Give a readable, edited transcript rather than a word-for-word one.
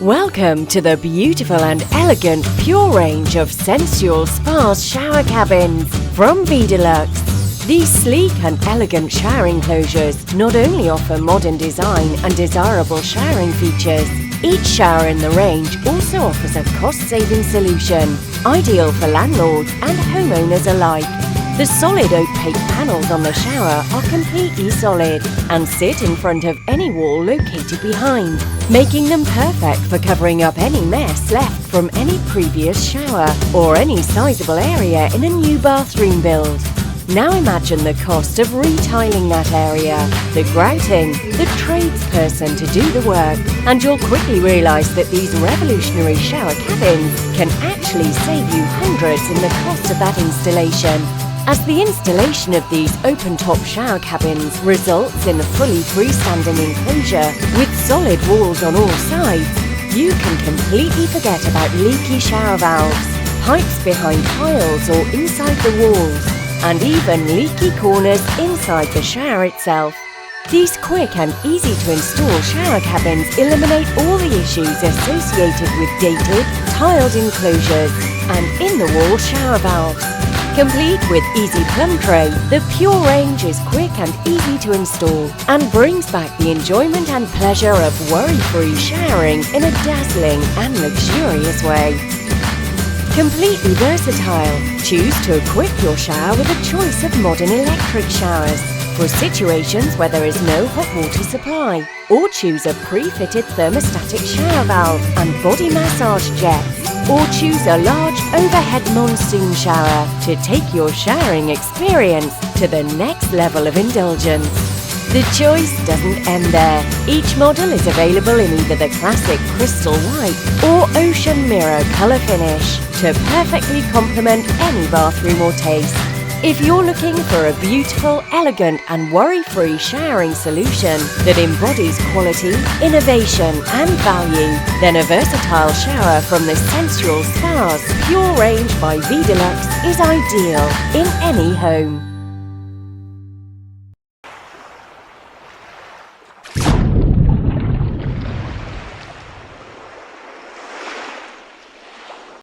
Welcome to the beautiful and elegant pure range of sensual spa shower cabins from Vidalux. These sleek and elegant shower enclosures not only offer modern design and desirable showering features, each shower in the range also offers a cost-saving solution, ideal for landlords and homeowners alike. The solid opaque panels on the shower are completely solid and sit in front of any wall located behind, making them perfect for covering up any mess left from any previous shower or any sizable area in a new bathroom build. Now imagine the cost of retiling that area, the grouting, the tradesperson to do the work, and you'll quickly realise that these revolutionary shower cabins can actually save you hundreds in the cost of that installation. As the installation of these open-top shower cabins results in a fully freestanding enclosure with solid walls on all sides, you can completely forget about leaky shower valves, pipes behind tiles or inside the walls, and even leaky corners inside the shower itself. These quick and easy to install shower cabins eliminate all the issues associated with dated, tiled enclosures and in-the-wall shower valves. Complete with easy plumb tray, the Pure range is quick and easy to install and brings back the enjoyment and pleasure of worry-free showering in a dazzling and luxurious way. Completely versatile, choose to equip your shower with a choice of modern electric showers for situations where there is no hot water supply, or choose a pre-fitted thermostatic shower valve and body massage jets, or choose a large overhead monsoon shower to take your showering experience to the next level of indulgence. The choice doesn't end there. Each model is available in either the classic crystal white or ocean mirror colour finish to perfectly complement any bathroom or taste. If you're looking for a beautiful, elegant and worry-free showering solution that embodies quality, innovation and value, then a versatile shower from the sensual Spas Pure range by Vidalux is ideal in any home.